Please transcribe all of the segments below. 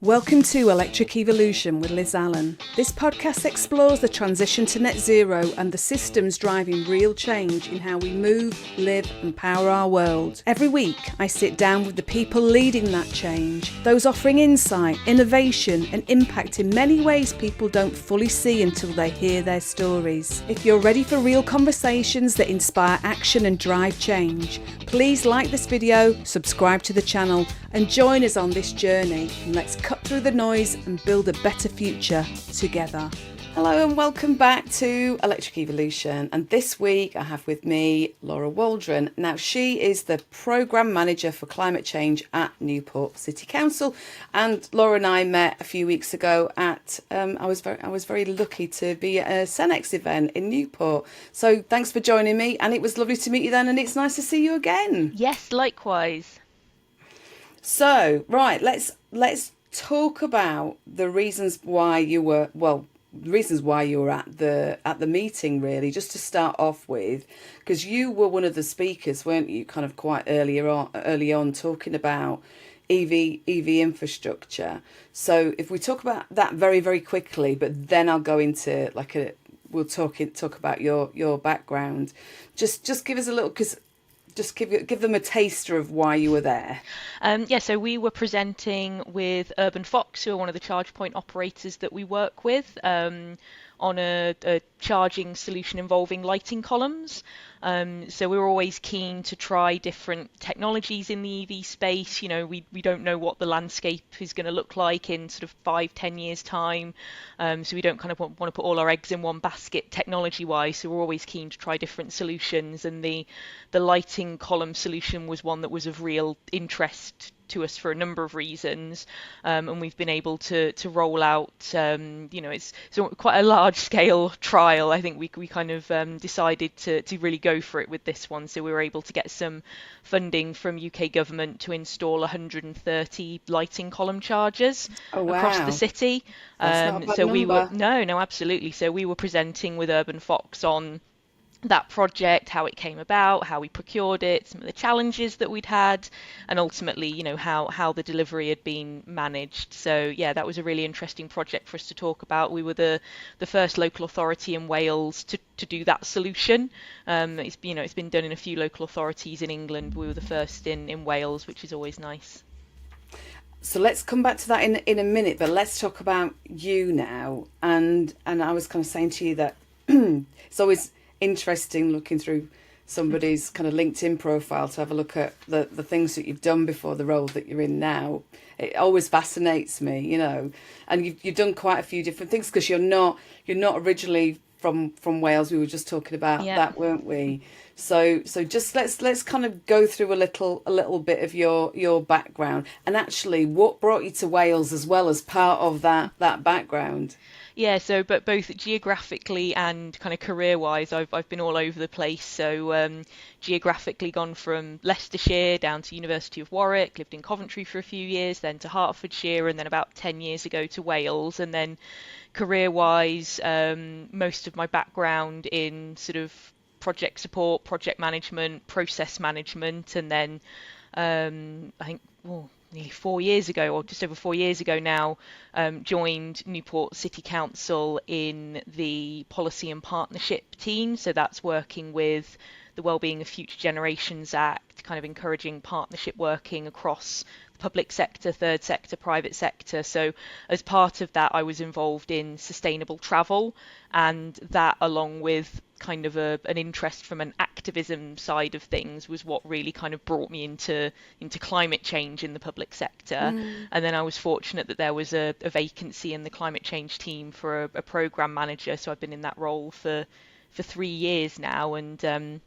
Welcome to Electric Evolution with Liz Allan. This podcast explores the transition to net zero and the systems driving real change in how we move, live and power our world. Every week I sit down with the people leading that change, those offering insight, innovation and impact in many ways people don't fully see until they hear their stories. If you're ready for real conversations that inspire action and drive change, please like this video, subscribe to the channel and join us on this journey, and let's cut through the noise and build a better future together. Hello and welcome back to Electric Evolution, and this week I have with me Laura Waldron. Now she is the Programme Manager for Climate Change at Newport City Council, and Laura and I met a few weeks ago at I was very lucky to be at a Cenex event in Newport, so thanks for joining me, and it was lovely to meet you then, and it's nice to see you again. Yes, likewise. So right, let's talk about the reasons why you were at the meeting, really, just to start off with, because you were one of the speakers, weren't you, kind of quite early on talking about EV infrastructure. So if we talk about that very, very quickly, but then I'll go into we'll talk about your background. Just give us a little, because just give them a taster of why you were there. So we were presenting with Urban Fox, who are one of the charge point operators that we work with, on a charging solution involving lighting columns. So we were always keen to try different technologies in the EV space. You know, we don't know what the landscape is going to look like in sort of 5-10 years time. So we don't kind of want to put all our eggs in one basket technology-wise. So we're always keen to try different solutions. And the lighting column solution was one that was of real interest to us for a number of reasons, and we've been able to roll out, it's quite a large scale trial. I think we kind of decided to really go for it with this one, so we were able to get some funding from UK government to install 130 lighting column chargers across the city. That's not a bad so we number. were absolutely, so we were presenting with Urban Fox on that project, how it came about, how we procured it, some of the challenges that we'd had, and ultimately, how the delivery had been managed. So yeah, that was a really interesting project for us to talk about. We were the first local authority in Wales to do that solution. It's been done in a few local authorities in England. We were the first in Wales, which is always nice. So let's come back to that in a minute, but let's talk about you now. And I was kind of saying to you that it's always interesting looking through somebody's kind of LinkedIn profile to have a look at the things that you've done before the role that you're in now. It always fascinates me, and you've done quite a few different things, because you're not originally from Wales. We were just talking about that, weren't we? So just let's kind of go through a little bit of your background, and actually what brought you to Wales as well as part of that background. Yeah, so but both geographically and kind of career-wise, I've been all over the place. So geographically gone from Leicestershire down to University of Warwick, lived in Coventry for a few years, then to Hertfordshire, and then about 10 years ago to Wales. And then career-wise, most of my background in sort of project support, project management, process management, and then I think nearly 4 years ago, or just over 4 years ago now, joined Newport City Council in the Policy and Partnership team. So that's working with the Wellbeing of Future Generations Act, kind of encouraging partnership working across the public sector, third sector, private sector. So as part of that, I was involved in sustainable travel, and that, along with kind of an interest from an activism side of things, was what really kind of brought me into climate change in the public sector. And then I was fortunate that there was a vacancy in the climate change team for a program manager, so I've been in that role for 3 years now. And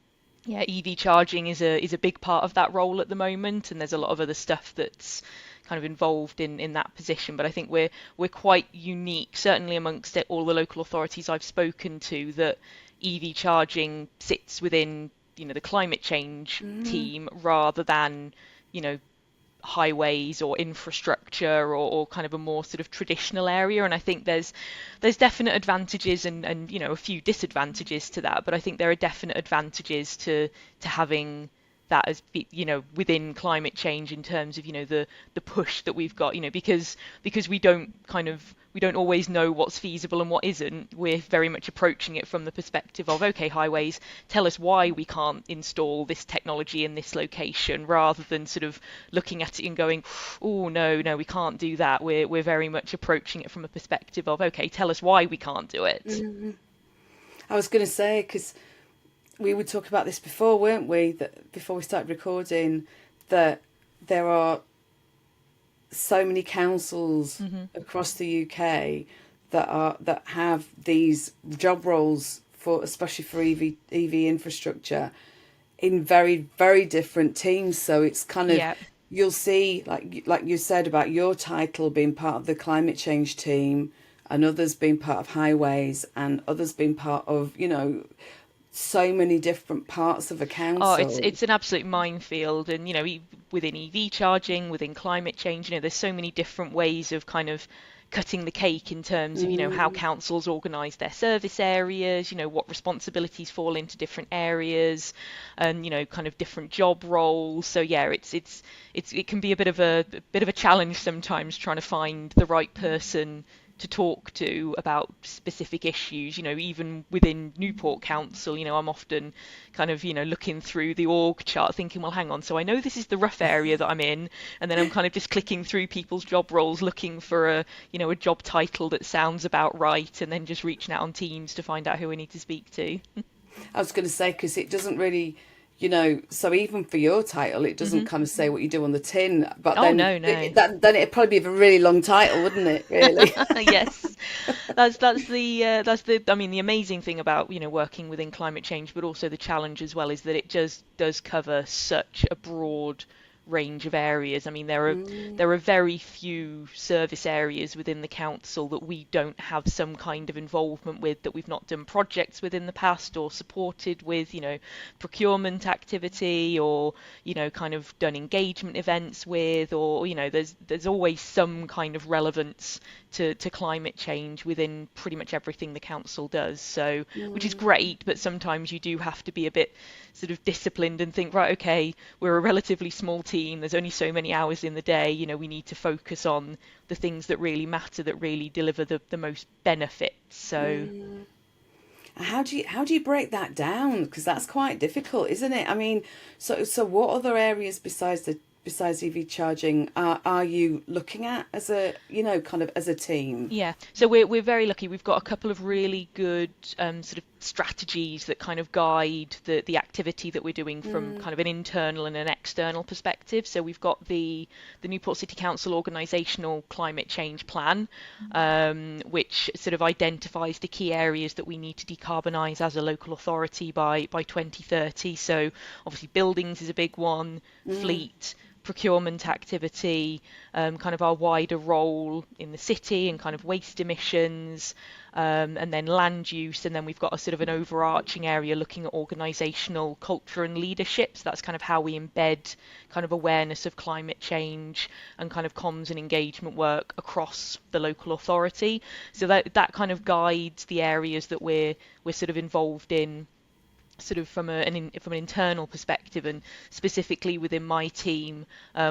EV charging is a big part of that role at the moment, and there's a lot of other stuff that's kind of involved in that position. But I think we're quite unique, certainly amongst all the local authorities I've spoken to, that EV charging sits within the climate change team rather than highways or infrastructure or kind of a more sort of traditional area. And I think there's definite advantages and a few disadvantages to that, but I think there are definite advantages to having that as within climate change in terms of the push that we've got, because we don't always know what's feasible and what isn't. We're very much approaching it from the perspective of, okay, highways, tell us why we can't install this technology in this location, rather than sort of looking at it and going, oh no, we can't do that. We're very much approaching it from a perspective of, okay, tell us why we can't do it. I was going to say, because we would talk about this before, weren't we? That before we started recording, that there are so many councils across the UK that have these job roles for, especially for EV infrastructure, in very, very different teams. So it's kind of, you'll see, like you said about your title being part of the climate change team, and others being part of highways, and others being part of, so many different parts of a council. Oh, it's an absolute minefield, and within EV charging, within climate change, there's so many different ways of kind of cutting the cake in terms of how councils organise their service areas, what responsibilities fall into different areas, and kind of different job roles. So yeah, it can be a bit of a challenge sometimes trying to find the right person to talk to about specific issues. Even within Newport Council, I'm often kind of looking through the org chart thinking, well, hang on, so I know this is the rough area that I'm in, and then I'm kind of just clicking through people's job roles looking for a job title that sounds about right, and then just reaching out on Teams to find out who I need to speak to. I was going to say, because it doesn't really, so even for your title, it doesn't kind of say what you do on the tin. But then, no. Then it'd probably be a really long title, wouldn't it? Really? Yes, that's the. I mean, the amazing thing about working within climate change, but also the challenge as well, is that it just does cover such a broad range of areas. I mean, there are very few service areas within the council that we don't have some kind of involvement with, that we've not done projects with in the past, or supported with procurement activity, or kind of done engagement events with, or there's always some kind of relevance to climate change within pretty much everything the council does. So which is great, but sometimes you do have to be a bit sort of disciplined and think, right, okay, we're a relatively small team, there's only so many hours in the day, we need to focus on the things that really matter, that really deliver the most benefits. So how do you break that down? Because that's quite difficult, isn't it? I mean, so what other areas besides EV charging are you looking at as a kind of as a team? Yeah, so we're very lucky. We've got a couple of really good sort of strategies that kind of guide the activity that we're doing from kind of an internal and an external perspective. So we've got the Newport City Council organisational climate change plan, which sort of identifies the key areas that we need to decarbonise as a local authority by 2030. So obviously buildings is a big one, fleet, procurement activity, kind of our wider role in the city, and kind of waste emissions, and then land use, and then we've got a sort of an overarching area looking at organisational culture and leadership. So that's kind of how we embed kind of awareness of climate change and kind of comms and engagement work across the local authority. So that kind of guides the areas that we're sort of involved in, sort of from an internal perspective. And specifically within my team,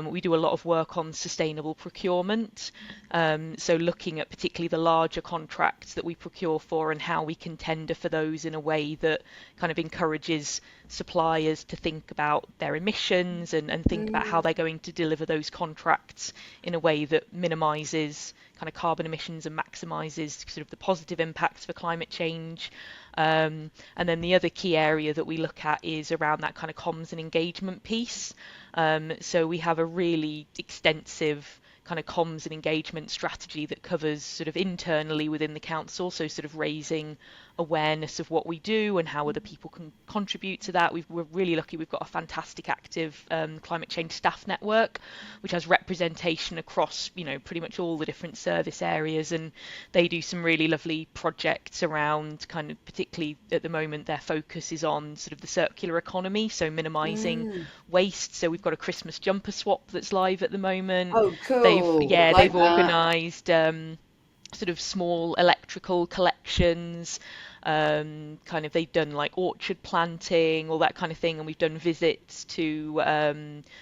we do a lot of work on sustainable procurement, so looking at particularly the larger contracts that we procure for, and how we can tender for those in a way that kind of encourages suppliers to think about their emissions, and think about how they're going to deliver those contracts in a way that minimises kind of carbon emissions and maximises sort of the positive impacts for climate change. And then the other key area that we look at is around that kind of comms and engagement piece. So we have a really extensive kind of comms and engagement strategy that covers sort of internally within the council, so sort of raising awareness of what we do and how other people can contribute to that. We're really lucky, we've got a fantastic active climate change staff network, which has representation across pretty much all the different service areas, and they do some really lovely projects around kind of, particularly at the moment their focus is on sort of the circular economy, so minimising waste. So we've got a Christmas jumper swap that's live at the moment. Oh, cool. They've organised sort of small electrical collections. Kind of they've done like orchard planting, all that kind of thing, and we've done visits to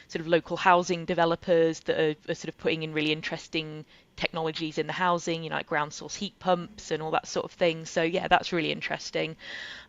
sort of local housing developers that are sort of putting in really interesting technologies in the housing, you know, like ground source heat pumps and all that sort of thing. So yeah, that's really interesting.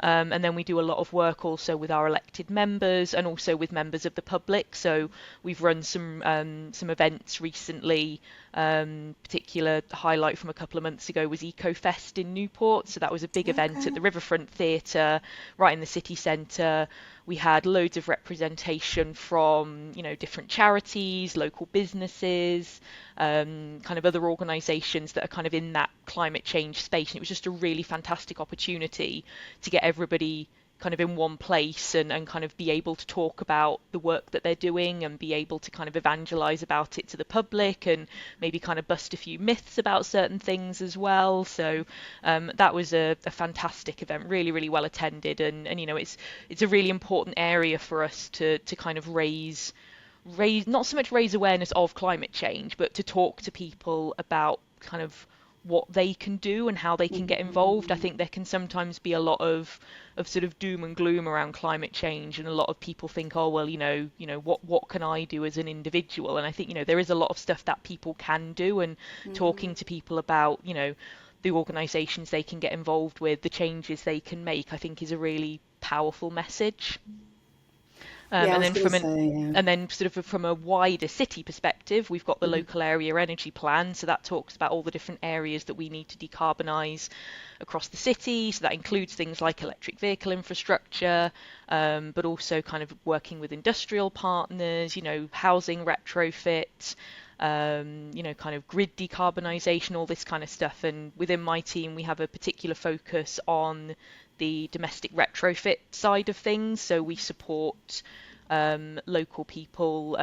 And then we do a lot of work also with our elected members and also with members of the public. So we've run some events recently. Particular highlight from a couple of months ago was EcoFest in Newport. So that was a big event at the Riverfront Theatre, right in the city centre. We had loads of representation from, you know, different charities, local businesses, kind of other organisations that are kind of in that climate change space. And it was just a really fantastic opportunity to get everybody kind of in one place and kind of be able to talk about the work that they're doing and be able to kind of evangelize about it to the public and maybe kind of bust a few myths about certain things as well. So that was a fantastic event, really, really well attended. And you know, it's a really important area for us to kind of raise not so much raise awareness of climate change, but to talk to people about kind of what they can do and how they can get involved. I think there can sometimes be a lot of sort of doom and gloom around climate change, and a lot of people think, oh well, what can I do as an individual? And I think, you know, there is a lot of stuff that people can do, and talking to people about, you know, the organisations they can get involved with, the changes they can make, I think is a really powerful message. Yeah, I And was then going to say, yeah. and then sort of from a wider city perspective, we've got the local area energy plan. So that talks about all the different areas that we need to decarbonise across the city. So that includes things like electric vehicle infrastructure, but also kind of working with industrial partners, you know, housing retrofit, you know, kind of grid decarbonisation, all this kind of stuff. And within my team, we have a particular focus on the domestic retrofit side of things. So we support local people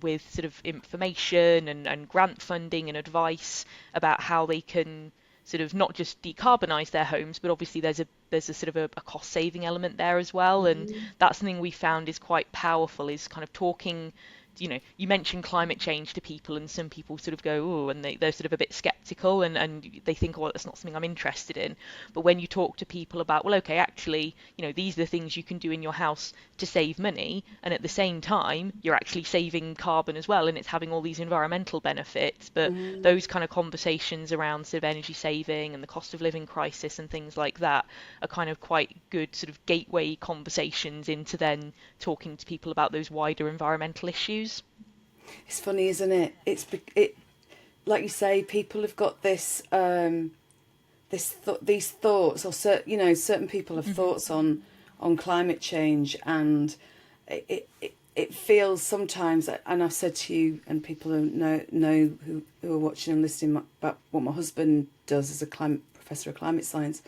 with sort of information and grant funding and advice about how they can sort of not just decarbonize their homes, but obviously there's a sort of a cost saving element there as well. And that's something we found is quite powerful, is kind of talking, you know, you mention climate change to people and some people sort of go, oh, and they're sort of a bit skeptical and they think, oh, that's not something I'm interested in. But when you talk to people about, well, okay, actually, you know, these are the things you can do in your house to save money, and at the same time, you're actually saving carbon as well, and it's having all these environmental benefits. But those kind of conversations around sort of energy saving and the cost of living crisis and things like that are kind of quite good sort of gateway conversations into then talking to people about those wider environmental issues. It's funny, isn't it? It like you say, people have got this these thoughts, or certain people have thoughts on climate change, and it feels sometimes, and I've said to you, and people who know who are watching and listening about what my husband does as a professor of climate science.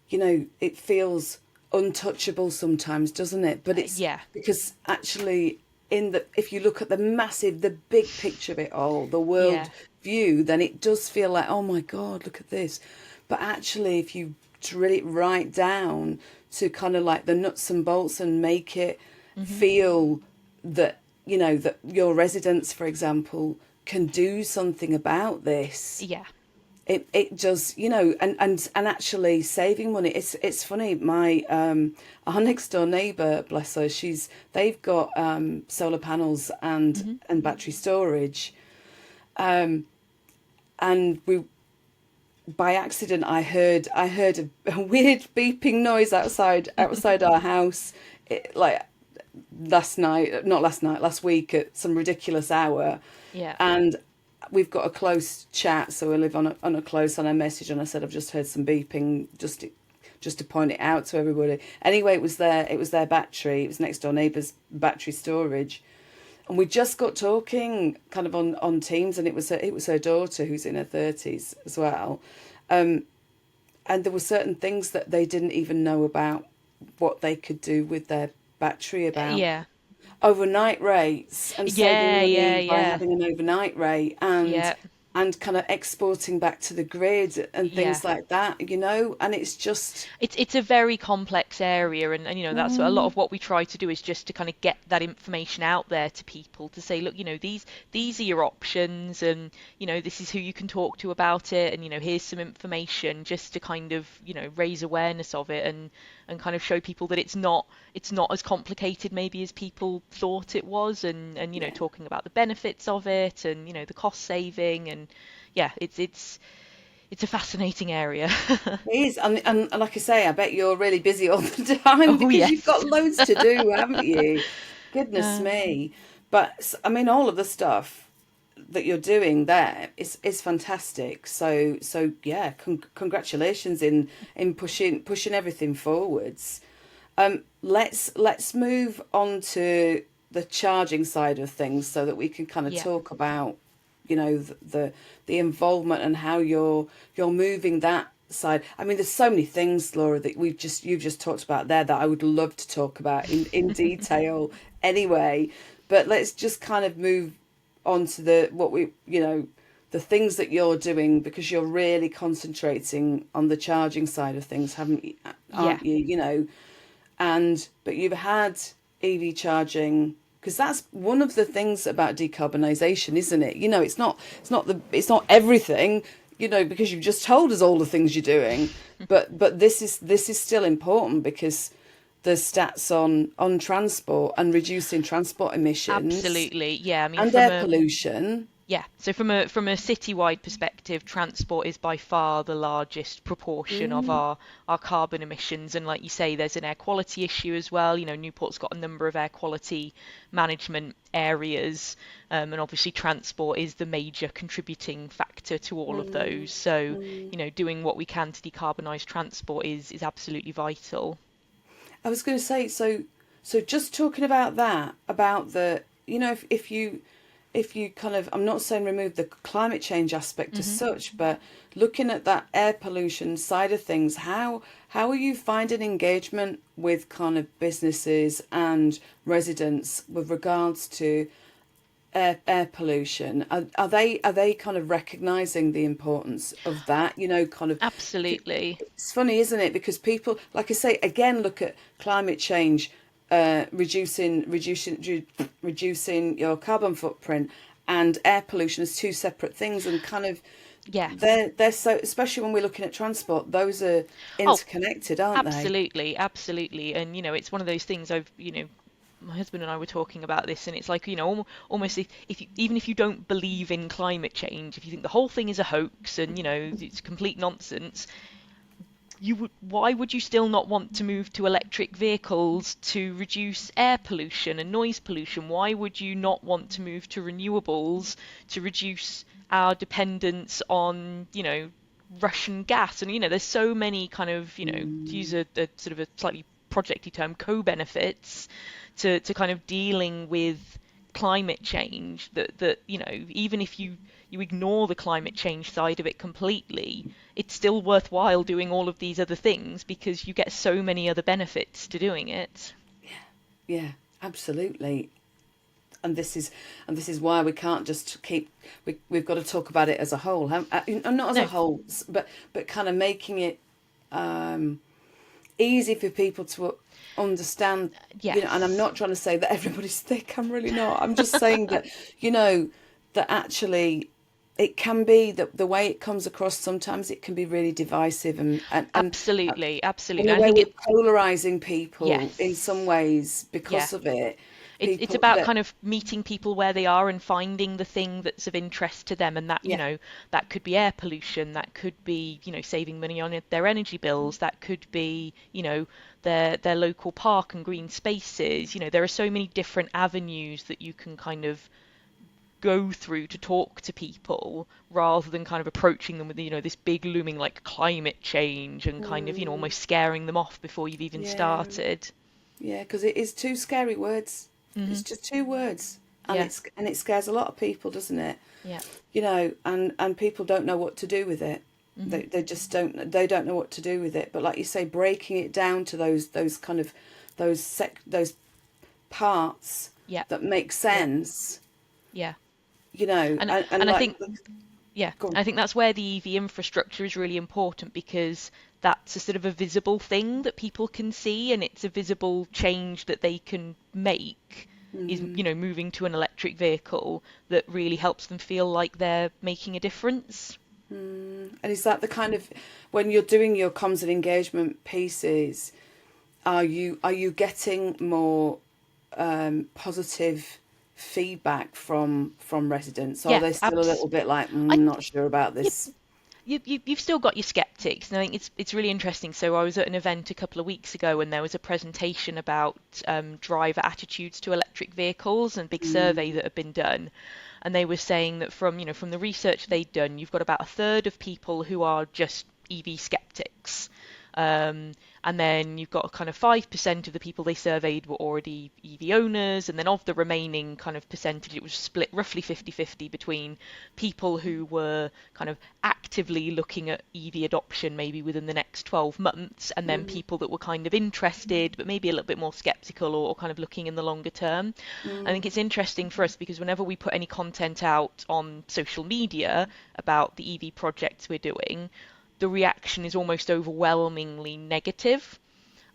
You know, it feels untouchable sometimes, doesn't it? But it's because actually, if you look at the big picture of it all, the world view, then it does feel like, oh my God, look at this. But actually, if you drill it right down to kind of like the nuts and bolts and make it feel that, you know, that your residents, for example, can do something about this. Yeah. It does, you know, and actually saving money. It's funny. My our next door neighbour, bless her, they've got solar panels and battery storage, and we, by accident, I heard a weird beeping noise outside our house, last week at some ridiculous hour. Yeah. And we've got a close chat, so we live on a close, on a message, and I said I've just heard some beeping, just to point it out to everybody. Anyway, it was their battery. It was next door neighbour's battery storage, and we just got talking kind of on Teams, and it was her daughter, who's in her 30s as well, and there were certain things that they didn't even know about what they could do with their battery, about overnight rates and saving money by having an overnight rate, and and kind of exporting back to the grid and Yeah. things like that, and it's just, It's a very complex area, and that's a lot mm, of what we try to do is just to kind of get that information out there to people to say, look, these are your options, and this is who you can talk to about it, and here's some information just to kind of raise awareness of it, and kind of show people that it's not as complicated maybe as people thought it was, and yeah. talking about the benefits of it, and the cost saving, and yeah, it's a fascinating area. It is, and like I say, I bet you're really busy all the time Oh because you've yes. got loads to do, haven't you? Goodness Uh, me. But I mean, all of the stuff that you're doing there is fantastic. So yeah, congratulations in pushing everything forwards. Let's move on to the charging side of things so that we can kind of yeah. talk about, the involvement and how you're moving that side. I mean, there's so many things, Laura, that you've just talked about there that I would love to talk about in detail anyway. But let's just kind of move on to the things that you're doing, because you're really concentrating on the charging side of things, haven't you, Yeah. aren't you? But you've had EV charging, because that's one of the things about decarbonisation, isn't it? It's not everything, because you've just told us all the things you're doing, but this is still important, because there's stats on transport and reducing transport emissions Absolutely. Yeah. I mean, and air pollution. so from a citywide perspective, transport is by far the largest proportion of Mm, our carbon emissions. And like you say, there's an air quality issue as well. Newport's got a number of air quality management areas, and obviously transport is the major contributing factor to all of mm, those. So, mm. doing what we can to decarbonise transport is absolutely vital. I was going to say, so just talking about that, about the, if you kind of, I'm not saying remove the climate change aspect as Hmm. such, but looking at that air pollution side of things, how are you finding engagement with kind of businesses and residents with regards to air pollution? Are they kind of recognizing the importance of that? Kind of, Absolutely. it's funny, isn't it? Because people, like I say, again, look at climate change, reducing your carbon footprint, and air pollution as two separate things, and kind of Yeah. they're so, especially when we're looking at transport, those are Oh, interconnected, aren't they? absolutely, absolutely. And it's one of those things my husband and I were talking about this, and it's like, almost if even if you don't believe in climate change, if you think the whole thing is a hoax and it's complete nonsense, why would you still not want to move to electric vehicles to reduce air pollution and noise pollution? Why would you not want to move to renewables to reduce our dependence on, Russian gas? And there's so many kind of, to use a sort of a slightly projecty term, co-benefits to kind of dealing with climate change, that even if you ignore the climate change side of it completely, it's still worthwhile doing all of these other things because you get so many other benefits to doing it. Yeah, absolutely. And this is why we can't just keep, we've got to talk about it as a whole, and not as a No. whole, but kind of making it easy for people to understand. And I'm Yes. not trying to say that everybody's thick, I'm really not. I'm just saying that, you know that actually it can be that the way it comes across, sometimes it can be really divisive, and Absolutely, in absolutely. a I way think we're it, polarizing people in some yes. ways Yeah. because of it. It's People about that, kind of meeting people where they are and finding the thing that's of interest to them, and that yeah, that could be air pollution, that could be saving money on their energy bills, that could be their local park and green spaces. There are so many different avenues that you can kind of go through to talk to people, rather than kind of approaching them with this big looming like climate change and kind of mm, almost scaring them off before you've even yeah, started. yeah, because it is two scary words. Hmm. It's just two words, and Yeah. it scares a lot of people, doesn't it? Yeah. And people don't know what to do with it. Hmm. They just don't know what to do with it. But like you say, breaking it down to those kind of those parts Yeah. that make Yeah. sense, Yeah. you know, And and I like, think, Yeah, Go on. I think that's where the EV infrastructure is really important, because that's a sort of a visible thing that people can see, and it's a visible change that they can make, is, Mm. moving to an electric vehicle that really helps them feel like they're making a difference. And is that the kind of, when you're doing your comms and engagement pieces, are you getting more positive feedback from residents, or are Yeah, they still a little bit like, I not sure about you, this? you've still got your skeptics, and I think it's really interesting. So I was at an event a couple of weeks ago, and there was a presentation about driver attitudes to electric vehicles, and big survey Mm. that had been done, and they were saying that from the research they'd done, you've got about a third of people who are just EV skeptics. Um, and then you've got kind of 5% of the people they surveyed were already EV owners. And then of the remaining kind of percentage, it was split roughly 50-50 between people who were kind of actively looking at EV adoption maybe within the next 12 months, and then Mm. people that were kind of interested, but maybe a little bit more skeptical, or kind of looking in the longer term. I think Mm. it's interesting for us because whenever we put any content out on social media about the EV projects we're doing, the reaction is almost overwhelmingly negative.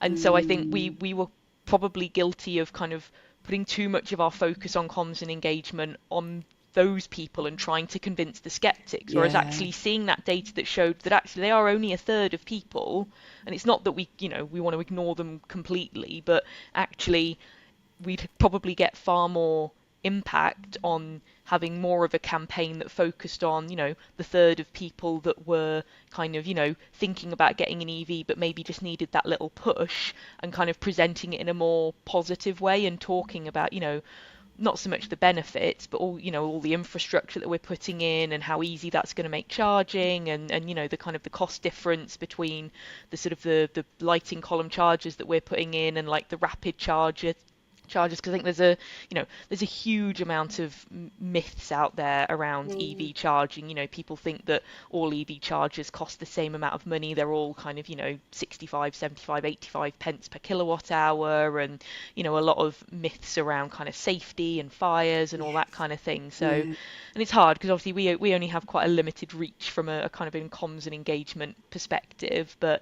And so I think Mm. we were probably guilty of kind of putting too much of our focus on comms and engagement on those people and trying to convince the skeptics, whereas Yeah. actually seeing that data that showed that actually they are only a third of people, and it's not that we want to ignore them completely, but actually we'd probably get far more impact on having more of a campaign that focused on, the third of people that were kind of, thinking about getting an EV but maybe just needed that little push, and kind of presenting it in a more positive way and talking about, not so much the benefits, but all the infrastructure that we're putting in and how easy that's going to make charging, and the kind of the cost difference between the sort of the lighting column chargers that we're putting in and like the rapid chargers, because I think there's a huge amount of myths out there around Mm. EV charging. People think that all EV chargers cost the same amount of money. They're all kind of 65, 75, 85 pence per kilowatt hour, and a lot of myths around kind of safety and fires and all that kind of thing. So, Yeah. and it's hard because obviously we only have quite a limited reach from a kind of in comms and engagement perspective, but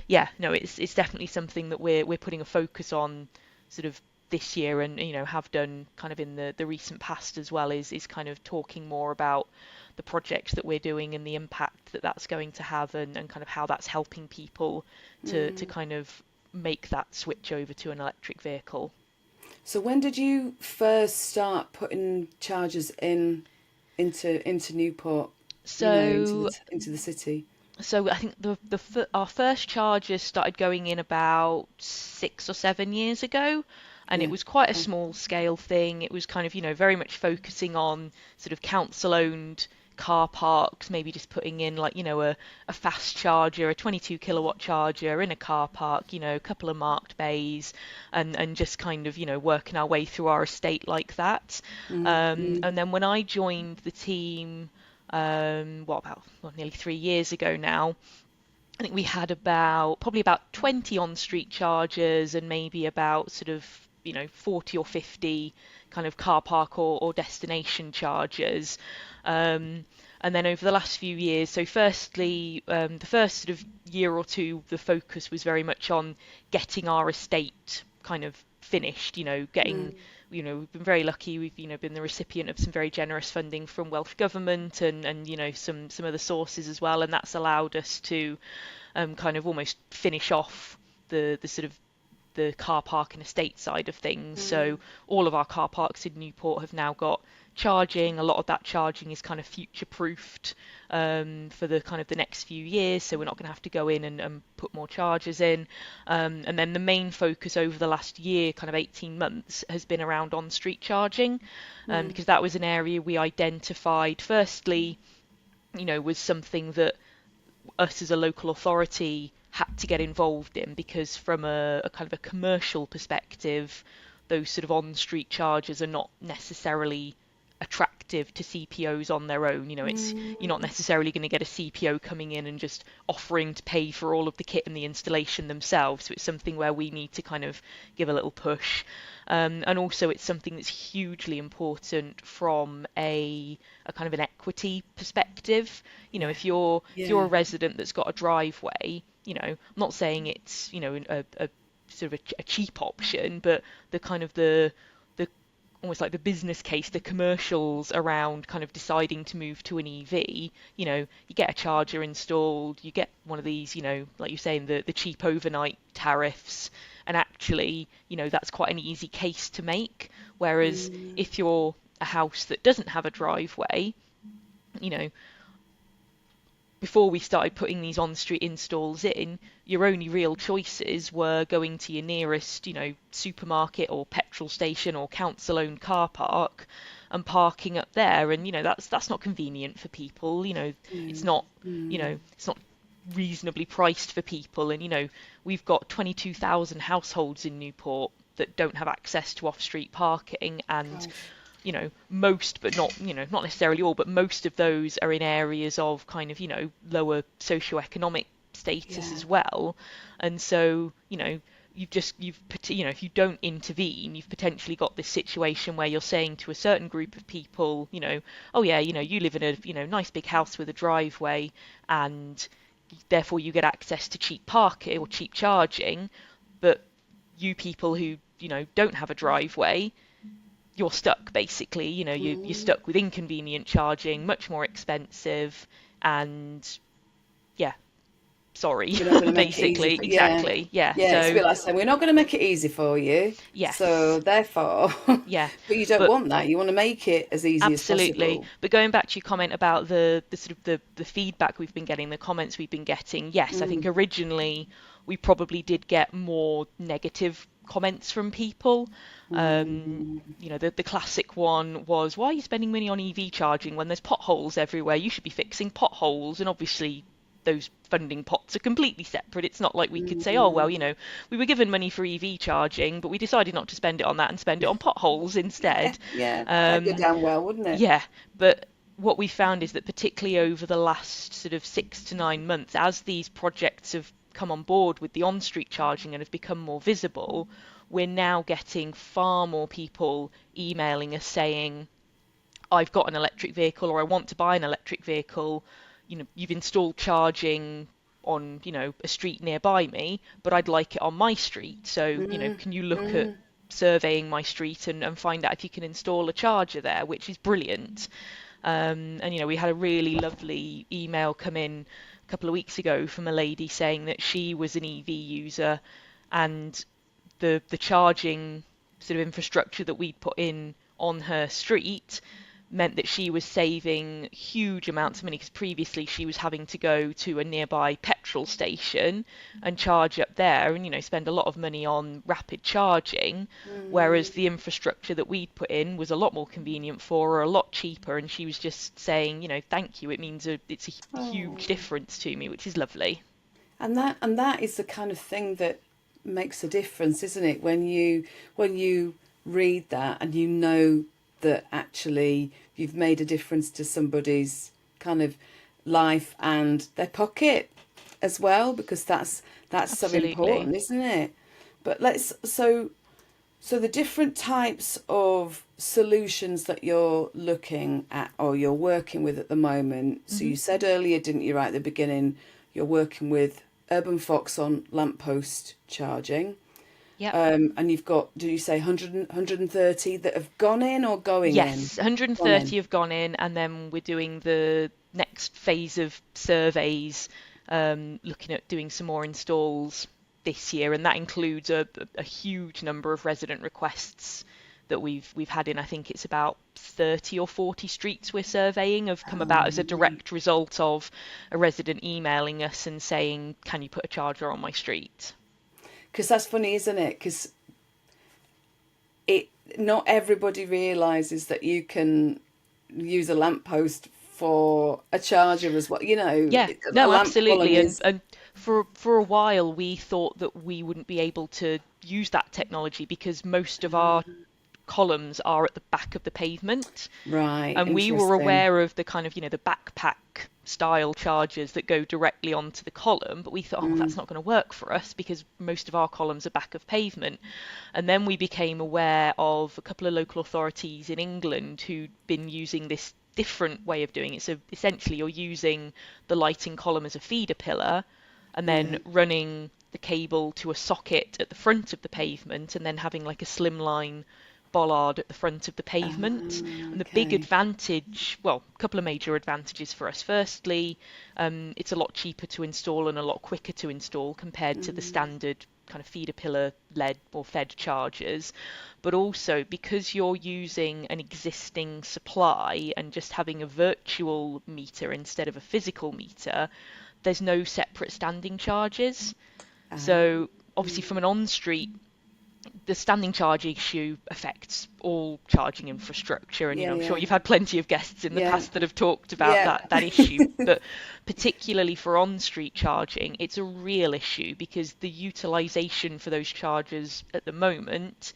yeah, no, it's definitely something that we're putting a focus on sort of this year, and have done kind of in the recent past as well, is kind of talking more about the projects that we're doing and the impact that that's going to have, and kind of how that's helping people to Mm. kind of make that switch over to an electric vehicle. So when did you first start putting chargers into Newport? So Into the city. so I think our first chargers started going in about 6 or 7 years ago, and it Yeah. was quite a Okay. small scale thing. It was kind of very much focusing on sort of council owned car parks, maybe just putting in like a fast charger, a 22 kilowatt charger in a car park, a couple of marked bays, and just kind of working our way through our estate like that. Mm. Mm. And then when I joined the team, what about, well, nearly 3 years ago now, I think we had probably about 20 on-street chargers, and maybe about sort of 40 or 50 kind of car park or destination chargers. And then over the last few years, so firstly, the first sort of year or two, the focus was very much on getting our estate kind of finished, getting, Mm. we've been very lucky. We've, been the recipient of some very generous funding from Welsh Government, and some other sources as well, and that's allowed us to kind of almost finish off the sort of the car park and estate side of things. Mm. So all of our car parks in Newport have now got charging. A lot of that charging is kind of future proofed for the kind of the next few years, so we're not going to have to go in and put more chargers in. And then the main focus over the last year, kind of 18 months, has been around on-street charging, Mm. because that was an area we identified firstly, was something that us as a local authority had to get involved in, because from a kind of a commercial perspective, those sort of on-street chargers are not necessarily attractive attractive to CPOs on their own. You're not necessarily going to get a CPO coming in and just offering to pay for all of the kit and the installation themselves. So it's something where we need to kind of give a little push. And also it's something that's hugely important from a kind of an equity perspective. If you're a resident that's got a driveway, I'm not saying it's, a sort of a cheap option, but the kind of the almost like the business case, the commercials around kind of deciding to move to an EV, you get a charger installed, you get one of these, like you're saying, the cheap overnight tariffs, and actually, that's quite an easy case to make. Whereas if you're a house that doesn't have a driveway, before we started putting these on-street installs in, your only real choices were going to your nearest, supermarket or petrol station or council-owned car park and parking up there. And, that's not convenient for people. It's not, it's not reasonably priced for people. And, we've got 22,000 households in Newport that don't have access to off-street parking. And most, but not, not necessarily all, but most of those are in areas of kind of, lower socioeconomic status as well. And so, if you don't intervene, you've potentially got this situation where you're saying to a certain group of people, oh yeah, you live in a, nice big house with a driveway, and therefore you get access to cheap parking or cheap charging, but you people who, don't have a driveway, you're stuck basically. You're stuck with inconvenient charging, much more expensive, and sorry, basically, exactly, so it's a bit like saying we're not going to make it easy for you. Yes. So therefore, but you don't want that. You want to make it as easy as possible. Absolutely. But going back to your comment about the sort of the feedback we've been getting, the comments we've been getting, yes, I think originally we probably did get more negative comments from people. The classic one was, why are you spending money on EV charging when there's potholes everywhere? You should be fixing potholes. And obviously those funding pots are completely separate. It's not like we could say, oh well, we were given money for EV charging, but we decided not to spend it on that and spend it on potholes instead. That'd go down well, wouldn't it? Yeah, but what we found is that particularly over the last sort of 6 to 9 months, as these projects have come on board with the on-street charging and have become more visible, we're now getting far more people emailing us saying, I've got an electric vehicle, or I want to buy an electric vehicle. You've installed charging on, a street nearby me, but I'd like it on my street. So, can you look at surveying my street and find out if you can install a charger there, which is brilliant. And, we had a really lovely email come in a couple of weeks ago from a lady saying that she was an EV user, and the charging sort of infrastructure that we'd put in on her street meant that she was saving huge amounts of money, because previously she was having to go to a nearby petrol station and charge up there and spend a lot of money on rapid charging, whereas the infrastructure that we'd put in was a lot more convenient for her, a lot cheaper, and she was just saying, thank you, it means it's a huge difference to me, which is lovely. And that is the kind of thing that makes a difference, isn't it? When you read that and that actually you've made a difference to somebody's kind of life and their pocket as well, because that's Absolutely. so important, isn't it? But so the different types of solutions that you're looking at or you're working with at the moment. So you said earlier, didn't you, right at the beginning, you're working with Urban Fox on lamppost charging. Yeah. And you've got, did you say 130 that have gone in or going in? Yes, 130 have gone in, and then we're doing the next phase of surveys, looking at doing some more installs this year, and that includes a huge number of resident requests that we've had in. I think it's about 30 or 40 streets we're surveying have come about as a direct result of a resident emailing us and saying, can you put a charger on my street? Because that's funny, isn't it? Because not everybody realises that you can use a lamppost for a charger as well. Yeah, no, absolutely. And for a while we thought that we wouldn't be able to use that technology because most of our columns are at the back of the pavement. Right. And we were Interesting. aware of the kind of, the backpack style chargers that go directly onto the column, but we thought, oh, that's not going to work for us because most of our columns are back of pavement. And then we became aware of a couple of local authorities in England who'd been using this different way of doing it. So essentially you're using the lighting column as a feeder pillar and then running the cable to a socket at the front of the pavement and then having like a slimline bollard at the front of the pavement. And the big advantage, well, a couple of major advantages for us. Firstly, it's a lot cheaper to install and a lot quicker to install compared to the standard kind of feeder pillar led or fed chargers. But also because you're using an existing supply and just having a virtual meter instead of a physical meter, there's no separate standing charges. So obviously from an on-street, the standing charge issue affects all charging infrastructure, and I'm sure you've had plenty of guests in the past that have talked about that issue, but particularly for on-street charging, it's a real issue because the utilisation for those chargers at the moment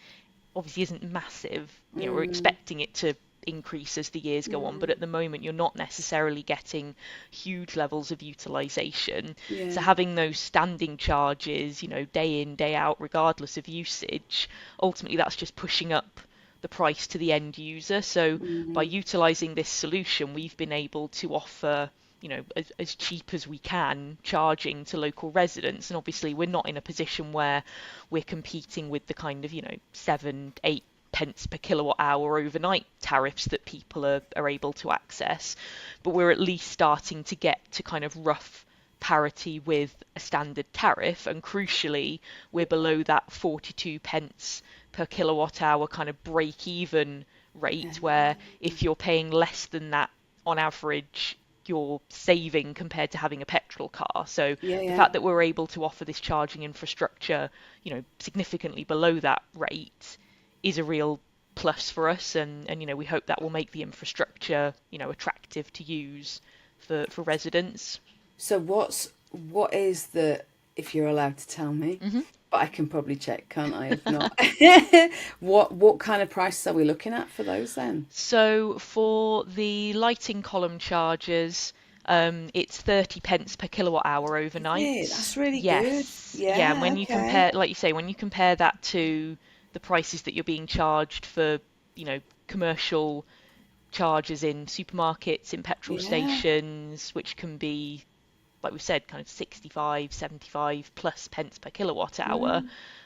obviously isn't massive. We're expecting it to increase as the years go on, but at the moment you're not necessarily getting huge levels of utilization. So having those standing charges, day in, day out, regardless of usage, ultimately that's just pushing up the price to the end user. So by utilizing this solution, we've been able to offer as cheap as we can charging to local residents. And obviously we're not in a position where we're competing with the kind of 7-8 pence per kilowatt hour overnight tariffs that people are able to access, but we're at least starting to get to kind of rough parity with a standard tariff, and crucially we're below that 42 pence per kilowatt hour kind of break even rate, where if you're paying less than that on average you're saving compared to having a petrol car. So the fact that we're able to offer this charging infrastructure significantly below that rate is a real plus for us, and we hope that will make the infrastructure attractive to use for residents. So what is the, if you're allowed to tell me, but I can probably check, can't I, if not? what kind of prices are we looking at for those then? So for the lighting column chargers, it's 30 pence per kilowatt hour overnight. Yeah, that's really good. Yeah, and when you compare, like you say, when you compare that to the prices that you're being charged for, commercial charges in supermarkets, in petrol stations, which can be, like we said, kind of 65, 75 plus pence per kilowatt hour,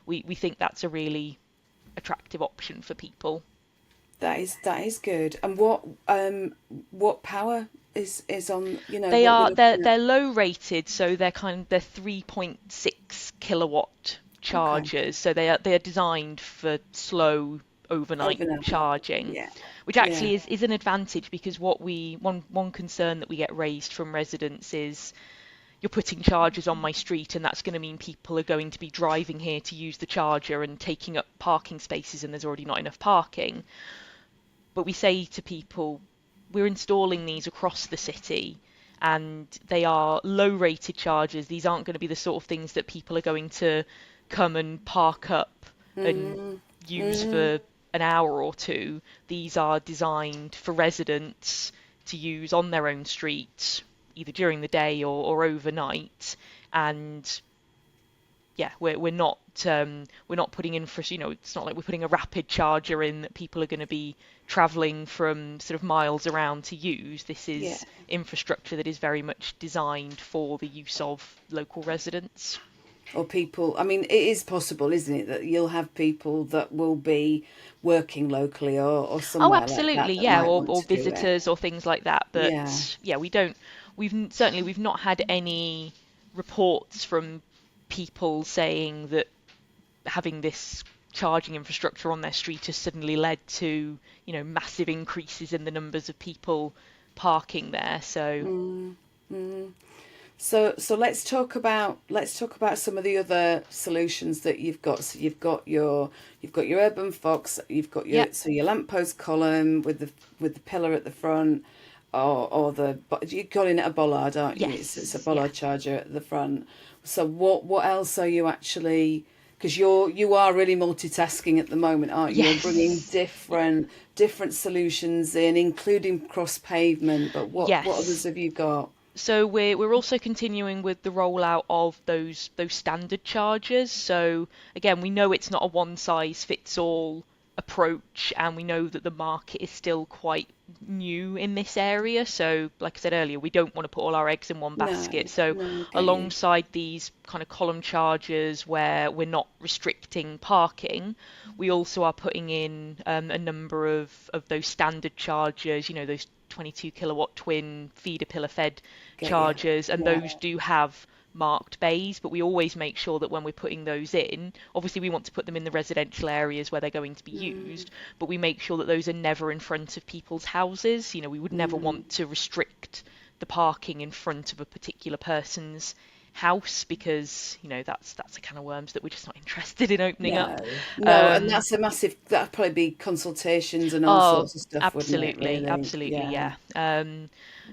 we think that's a really attractive option for people. That is good. And what power is on, they're low rated, so they're 3.6 kilowatt chargers. So they are designed for slow overnight charging, which actually is an advantage, because one concern that we get raised from residents is, you're putting chargers on my street and that's going to mean people are going to be driving here to use the charger and taking up parking spaces, and there's already not enough parking. But we say to people, we're installing these across the city and they are low rated chargers. These aren't going to be the sort of things that people are going to come and park up and use for an hour or two. These are designed for residents to use on their own street, either during the day or overnight. And we're not putting in for, it's not like we're putting a rapid charger in that people are going to be travelling from sort of miles around to use. This is infrastructure that is very much designed for the use of local residents. Or people, I mean, it is possible, isn't it, that you'll have people that will be working locally or somewhere absolutely, like that or visitors or things like that. But we've not had any reports from people saying that having this charging infrastructure on their street has suddenly led to massive increases in the numbers of people parking there. So let's talk about some of the other solutions that you've got. So you've got your urban fox, you've got your lamppost column with the pillar at the front, or you're calling it a bollard, aren't you? Yes. It's a bollard charger at the front. So what else are you actually because you are really multitasking at the moment, aren't you? You're bringing Yes. different solutions in, including cross pavement. But what others Yes. have you got? So we're also continuing with the rollout of those standard chargers. So again, we know it's not a one size fits all approach, and we know that the market is still quite new in this area. So like I said earlier, we don't want to put all our eggs in one basket. No, So no, get you. alongside these kind of column chargers where we're not restricting parking, we also are putting in a number of those standard chargers, those 22 kilowatt twin feeder pillar fed Get you. chargers, and Yeah. those do have marked bays, but we always make sure that when we're putting those in, obviously we want to put them in the residential areas where they're going to be Mm, used, but we make sure that those are never in front of people's houses. We would never mm. want to restrict the parking in front of a particular person's house, because that's a can of worms that we're just not interested in opening up. No, and Um, that's a massive. That'd probably be consultations and all oh, sorts of stuff, wouldn't it? absolutely, Really? absolutely, Yeah. yeah.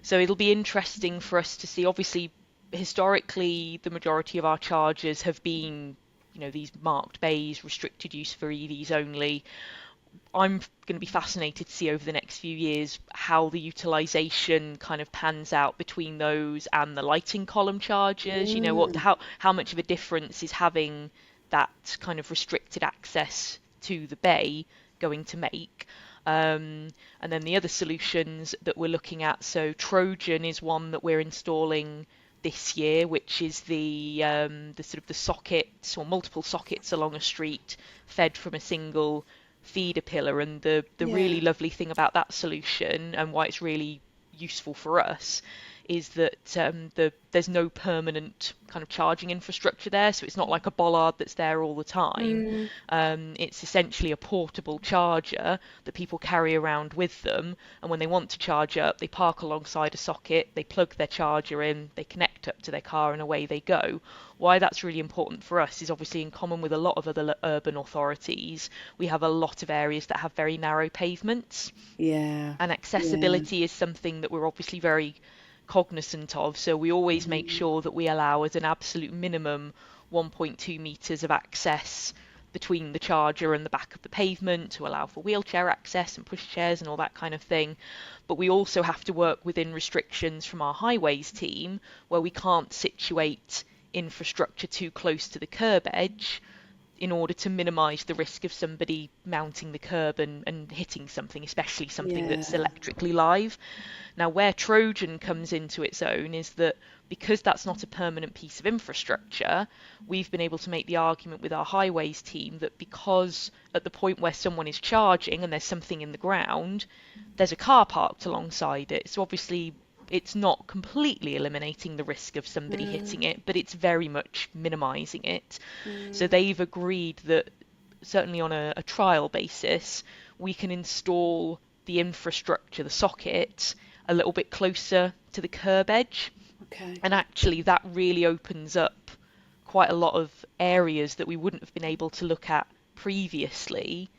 So it'll be interesting for us to see. Obviously, historically, the majority of our charges have been, these marked bays, restricted use for EVs only. I'm going to be fascinated to see over the next few years how the utilization kind of pans out between those and the lighting column chargers. Mm, How much of a difference is having that kind of restricted access to the bay going to make? And then the other solutions that we're looking at, so Trojan is one that we're installing this year, which is the sort of the sockets or multiple sockets along a street fed from a single feeder pillar. And the really yeah. lovely thing about that solution, and why it's really useful for us, is that there's no permanent kind of charging infrastructure there, so it's not like a bollard that's there all the time. Mm, It's essentially a portable charger that people carry around with them, and when they want to charge up, they park alongside a socket, they plug their charger in, they connect up to their car, and away they go. Why that's really important for us is, obviously, in common with a lot of other urban authorities, we have a lot of areas that have very narrow pavements, yeah. and Yeah. accessibility is something that we're obviously very cognizant of. So we always make Mm, sure that we allow, as an absolute minimum, 1.2 meters of access between the charger and the back of the pavement to allow for wheelchair access and pushchairs and all that kind of thing. But we also have to work within restrictions from our highways team, where we can't situate infrastructure too close to the curb edge in order to minimise the risk of somebody mounting the curb and hitting something, especially something that's yeah. electrically live. Now, where Trojan comes into its own is that, because that's not a permanent piece of infrastructure, we've been able to make the argument with our highways team that, because at the point where someone is charging and there's something in the ground, there's a car parked alongside it. So obviously it's not completely eliminating the risk of somebody Mm, hitting it, but it's very much minimising it. So mm, they've agreed that, certainly on a trial basis, we can install the infrastructure, the socket, a little bit closer to the curb edge. okay. And actually, that really opens up quite a lot of areas that we wouldn't have been able to look at previously.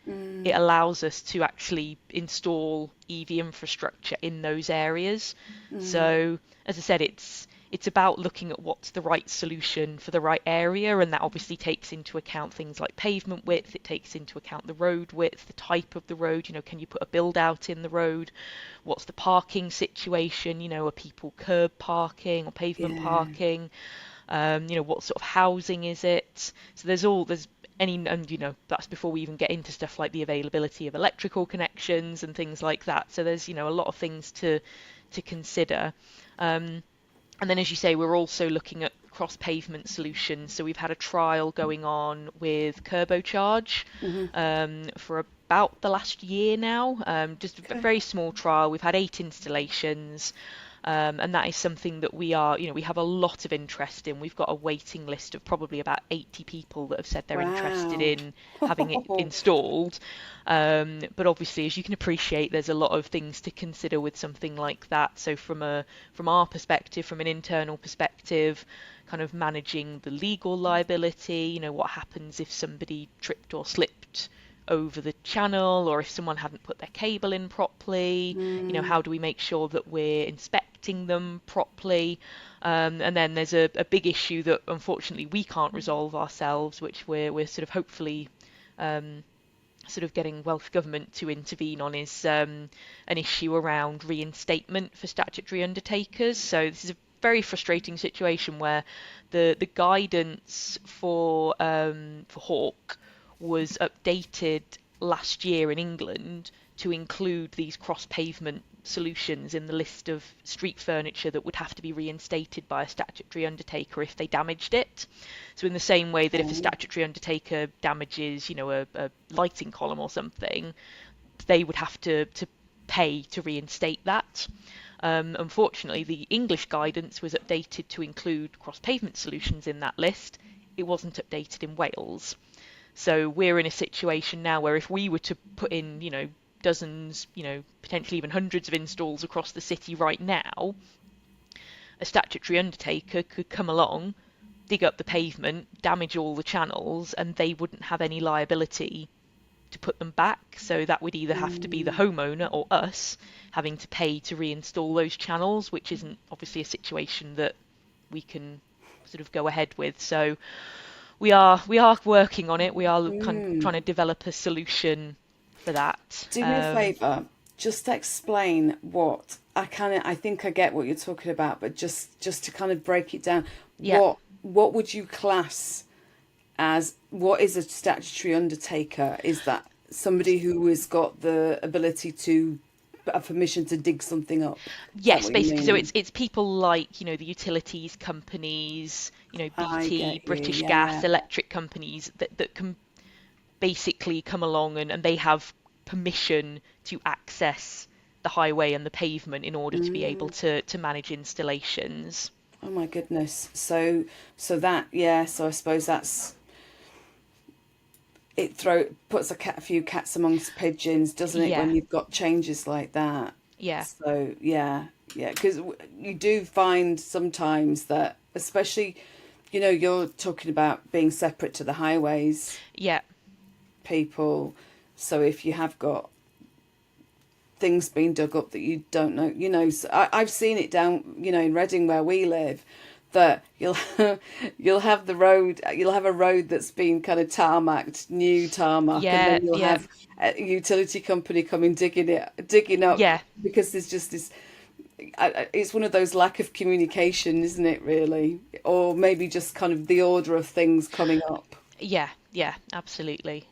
It Mm, allows us to actually install EV infrastructure in those areas. mm, So, as I said, it's about looking at what's the right solution for the right area, and that obviously takes into account things like pavement width, it takes into account the road width, the type of the road, can you put a build out in the road? What's the parking situation? Are people curb parking or pavement yeah. parking? What sort of housing is it? So there's any, and that's before we even get into stuff like the availability of electrical connections and things like that. So there's a lot of things to consider. Um, and then, as you say, we're also looking at cross pavement solutions. So we've had a trial going on with Turbocharge Hmm. for about the last year now. Just a Okay. very small trial. We've had 8 installations. And that is something that we have a lot of interest in. We've got a waiting list of probably about 80 people that have said they're interested Wow. in having it installed. But obviously, as you can appreciate, there's a lot of things to consider with something like that. So from our perspective, from an internal perspective, kind of managing the legal liability, what happens if somebody tripped or slipped over the channel, or if someone hadn't put their cable in properly, Mm, how do we make sure that we're inspecting inspecting them properly. And then there's a big issue that unfortunately we can't resolve ourselves, which we're sort of hopefully sort of getting Welsh Government to intervene on, is an issue around reinstatement for statutory undertakers. So this is a very frustrating situation where the guidance for Hawke was updated last year in England to include these cross-pavement solutions in the list of street furniture that would have to be reinstated by a statutory undertaker if they damaged it. So in the same way that if a statutory undertaker damages, a lighting column or something, they would have to pay to reinstate that. Unfortunately, the English guidance was updated to include cross-pavement solutions in that list. It wasn't updated in Wales. So we're in a situation now where if we were to put in, dozens, potentially even hundreds of installs across the city right now, a statutory undertaker could come along, dig up the pavement, damage all the channels, and they wouldn't have any liability to put them back. So that would either have to be the homeowner or us having to pay to reinstall those channels, which isn't obviously a situation that we can sort of go ahead with. So we are working on it. We are kind of trying to develop a solution for that. Do me a favour, just explain what I think I get what you're talking about, but just to kind of break it down. Yeah. What would you class as, what is a statutory undertaker? Is that somebody who has got the ability to have permission to dig something up? Yes, basically. So it's people like, the utilities companies, BT, British Gas, electric companies that can basically come along and they have permission to access the highway and the pavement in order to be able to manage installations. Oh my goodness. So that, so I suppose that's, puts a few cats amongst pigeons, doesn't it, when you've got changes like that? Yeah. So because you do find sometimes that, especially, you're talking about being separate to the highways. Yeah. People. So if you have got things being dug up that you don't know, so I've seen it down, in Reading where we live, that you'll have the road, you'll have a road that's been kind of tarmacked, new tarmac, and then you'll have a utility company coming digging up, because there's just this. It's one of those lack of communication, isn't it? Really, or maybe just kind of the order of things coming up. Yeah, absolutely.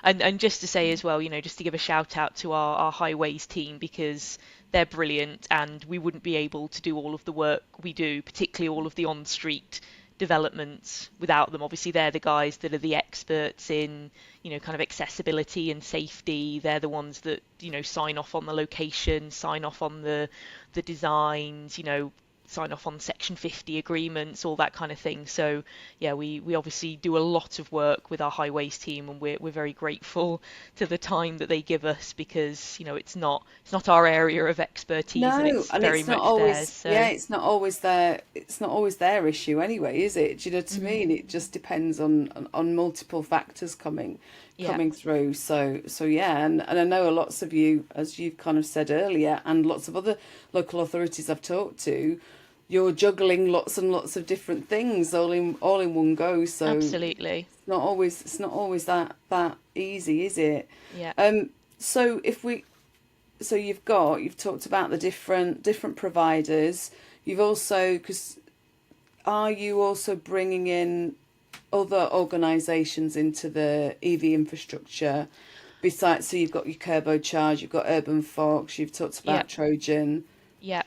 And just to say as well, just to give a shout out to our highways team, because they're brilliant and we wouldn't be able to do all of the work we do, particularly all of the on-street developments, without them. Obviously, they're the guys that are the experts in, kind of accessibility and safety. They're the ones that, sign off on the location, sign off on the designs, sign off on Section 50 agreements, all that kind of thing. So we obviously do a lot of work with our highways team, and we're very grateful to the time that they give us, because it's not our area of expertise, and it's very much theirs. So. Yeah, it's not always their issue anyway, is it? Do you know what I mean? It just depends on multiple factors coming through. So and I know lots of you, as you've kind of said earlier, and lots of other local authorities I've talked to, you're juggling lots and lots of different things all in one go. So absolutely, it's not always that easy, is it? Yeah. So you've talked about the different providers. You've also, are you also bringing in other organisations into the EV infrastructure besides? So you've got your Kerbo Charge, you've got Urban Fox, you've talked about Trojan. Yeah.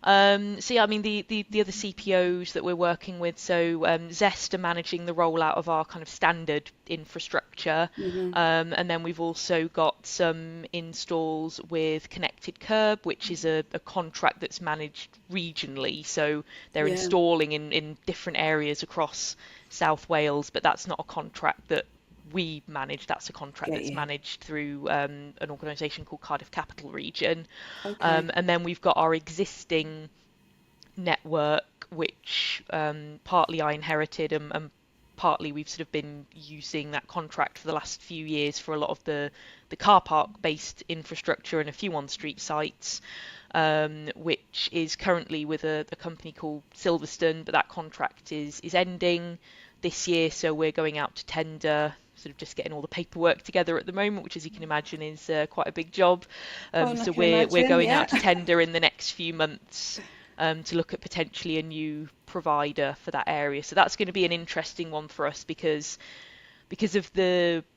The other CPOs that we're working with, so Zest are managing the rollout of our kind of standard infrastructure, and then we've also got some installs with Connected Curb, which is a contract that's managed regionally, so they're installing in different areas across South Wales, but that's not a contract that we manage. That's a contract that's managed through an organisation called Cardiff Capital Region. Okay. And then we've got our existing network, which partly I inherited and partly we've sort of been using that contract for the last few years for a lot of the car park based infrastructure and a few on street sites, which is currently with a company called Silverstone, but that contract is ending this year, so we're going out to tender, sort of just getting all the paperwork together at the moment, which, as you can imagine, is quite a big job. So we're going out to tender in the next few months to look at potentially a new provider for that area. So that's going to be an interesting one for us because of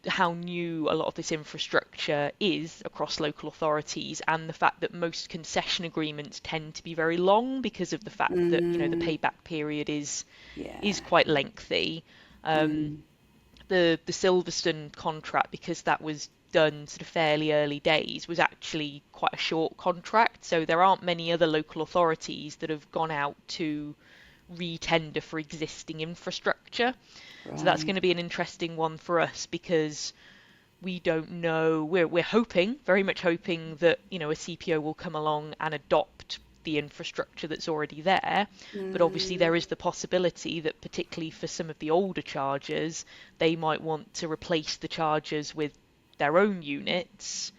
how new a lot of this infrastructure is across local authorities, and the fact that most concession agreements tend to be very long because of the fact that the payback period is quite lengthy. The Silverstone contract, because that was done sort of fairly early days, was actually quite a short contract, so there aren't many other local authorities that have gone out to re-tender for existing infrastructure. Right. So that's going to be an interesting one for us because we don't know. We're hoping, very much hoping, that a CPO will come along and adopt the infrastructure that's already there. But obviously there is the possibility that, particularly for some of the older chargers, they might want to replace the chargers with their own units,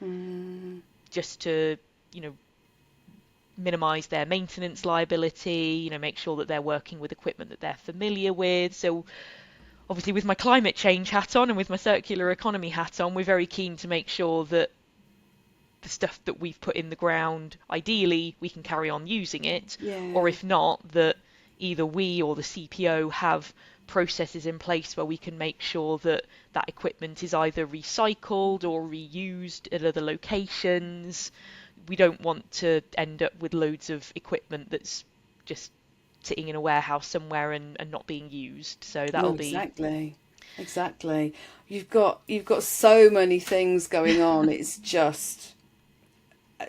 just to minimize their maintenance liability, make sure that they're working with equipment that they're familiar with. So obviously, with my climate change hat on and with my circular economy hat on, we're very keen to make sure that the stuff that we've put in the ground, ideally we can carry on using it, or if not, that either we or the CPO have processes in place where we can make sure that that equipment is either recycled or reused at other locations. We don't want to end up with loads of equipment that's just sitting in a warehouse somewhere and not being used. So that'll be exactly. You've got so many things going on. It's just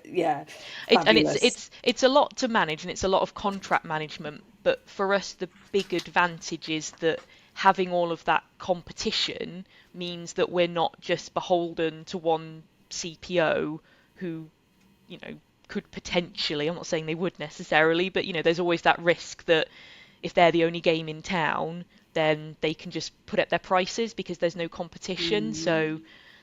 it's a lot to manage, and it's a lot of contract management. But for us, the big advantage is that having all of that competition means that we're not just beholden to one CPO who could potentially, I'm not saying they would necessarily, but there's always that risk that if they're the only game in town, then they can just put up their prices because there's no competition. So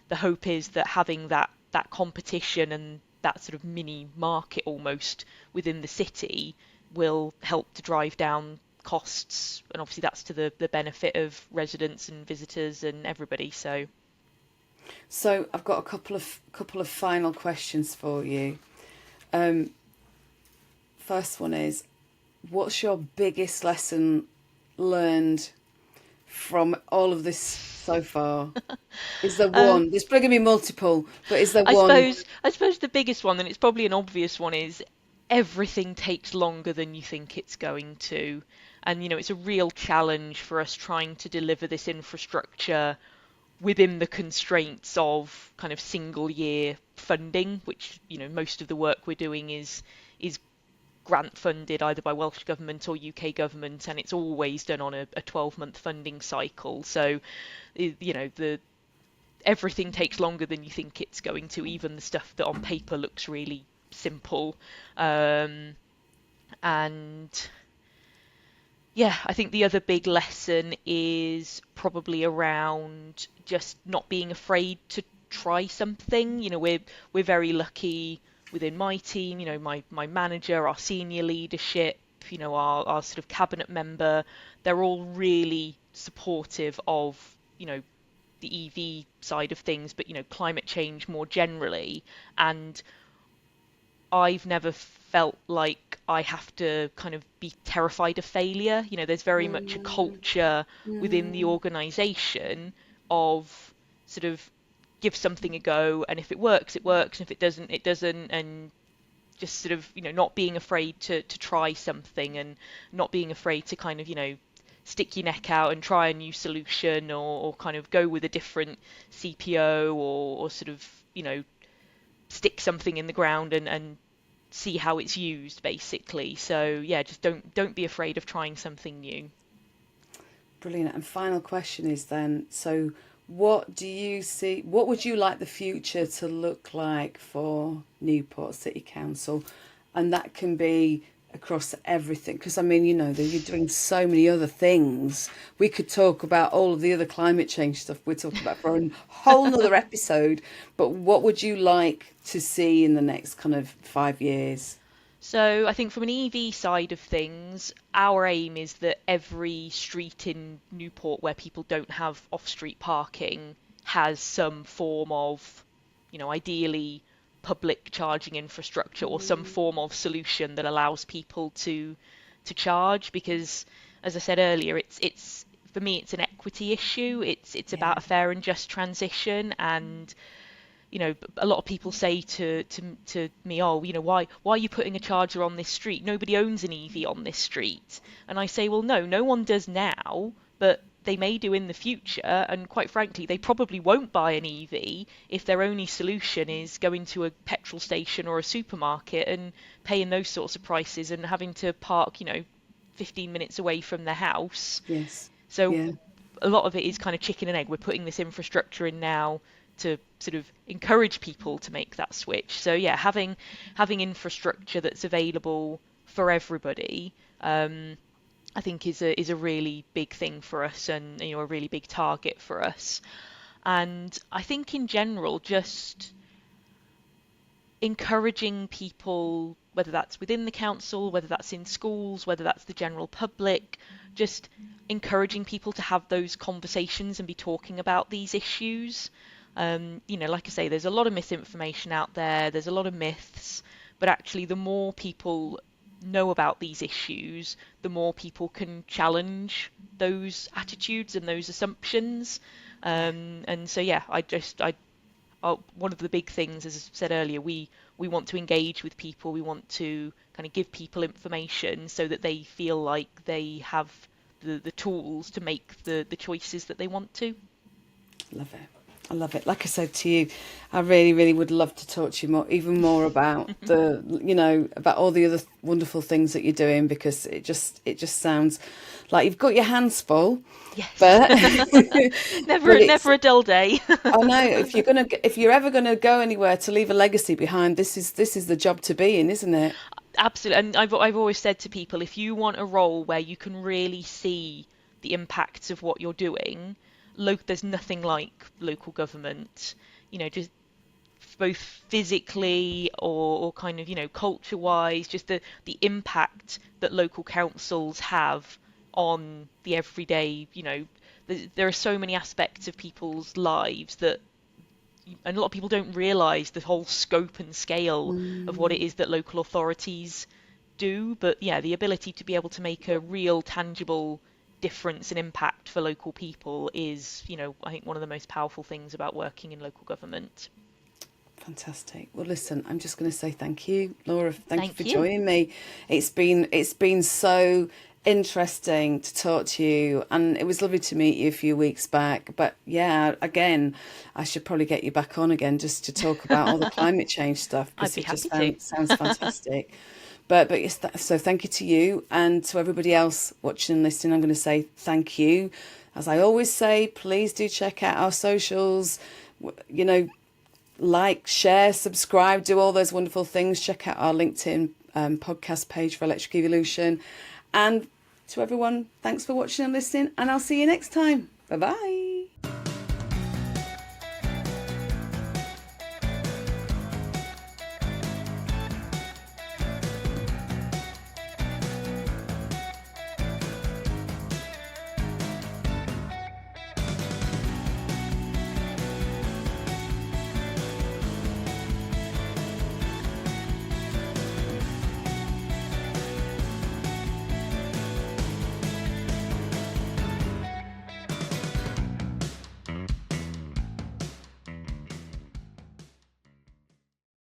the hope is that having that competition and that sort of mini market almost within the city will help to drive down costs, and obviously that's to the benefit of residents and visitors and everybody. So I've got a couple of final questions for you. First one is, what's your biggest lesson learned from all of this so far? Is there one? There's probably going to be multiple, but is there one? I suppose the biggest one, and it's probably an obvious one, is everything takes longer than you think it's going to. And, it's a real challenge for us trying to deliver this infrastructure within the constraints of kind of single year funding, which, most of the work we're doing is grant funded either by Welsh Government or UK Government, and it's always done on a 12-month funding cycle. So, everything takes longer than you think it's going to, even the stuff that on paper looks really simple. And I think the other big lesson is probably around just not being afraid to try something. We're very lucky within my team, my manager, our senior leadership, our sort of cabinet member, they're all really supportive of, the EV side of things, but, climate change more generally. And I've never felt like I have to kind of be terrified of failure. There's very much a culture within the organisation of sort of give something a go, and if it works, it works, and if it doesn't, it doesn't, and just sort of, not being afraid to try something, and not being afraid to kind of, stick your neck out and try a new solution, or kind of go with a different CPO, or sort of, stick something in the ground and see how it's used, basically. So just don't be afraid of trying something new. Brilliant. And final question is then, so what do you see, what would you like the future to look like for Newport City Council? And that can be across everything, because I mean, you know, you're doing so many other things. We could talk about all of the other climate change stuff we're talking about for a whole nother episode, but what would you like to see in the next kind of 5 years? So I think from an EV side of things, our aim is that every street in Newport where people don't have off-street parking has some form of, ideally public charging infrastructure or some form of solution that allows people to charge. Because, as I said earlier, it's for me it's an equity issue. It's about Yeah. a fair and just transition. And a lot of people say to me, oh, why are you putting a charger on this street? Nobody owns an EV on this street. And I say, well, no one does now, but they may do in the future. And quite frankly, they probably won't buy an EV if their only solution is going to a petrol station or a supermarket and paying those sorts of prices and having to park, 15 minutes away from their house. Yes. So Yeah. a lot of it is kind of chicken and egg. We're putting this infrastructure in now to sort of encourage people to make that switch. So yeah, having infrastructure that's available for everybody, I think is a really big thing for us, and a really big target for us. And I think in general, just encouraging people, whether that's within the council, whether that's in schools, whether that's the general public, just encouraging people to have those conversations and be talking about these issues. Like I say, there's a lot of misinformation out there, there's a lot of myths, but actually the more people know about these issues, the more people can challenge those attitudes and those assumptions. And so, yeah, one of the big things, as I said earlier, we want to engage with people. We want to kind of give people information so that they feel like they have the tools to make the choices that they want to. Love it. I love it. Like I said to you, I really, really would love to talk to you even more about about all the other wonderful things that you're doing, because it just sounds like you've got your hands full. Yes. But never a dull day. I know if you're ever gonna go anywhere to leave a legacy behind, this is the job to be in, isn't it? Absolutely. And I've always said to people, if you want a role where you can really see the impacts of what you're doing, there's nothing like local government, just both physically or kind of, culture-wise, just the impact that local councils have on the everyday, there are so many aspects of people's lives that, and a lot of people don't realise the whole scope and scale of what it is that local authorities do. But yeah, the ability to be able to make a real tangible difference and impact for local people is, I think one of the most powerful things about working in local government. Fantastic. Well, listen, I'm just going to say thank you, Laura. Thank you for you. joining me. It's been so interesting to talk to you, and it was lovely to meet you a few weeks back. But yeah, again, I should probably get you back on again just to talk about all the climate change stuff, because I'd be it just happy to. sounds fantastic. But yes, so thank you to you, and to everybody else watching and listening. I'm going to say thank you. As I always say, please do check out our socials. Like, share, subscribe, do all those wonderful things. Check out our LinkedIn podcast page for Electric Evolution. And to everyone, thanks for watching and listening, and I'll see you next time. Bye-bye.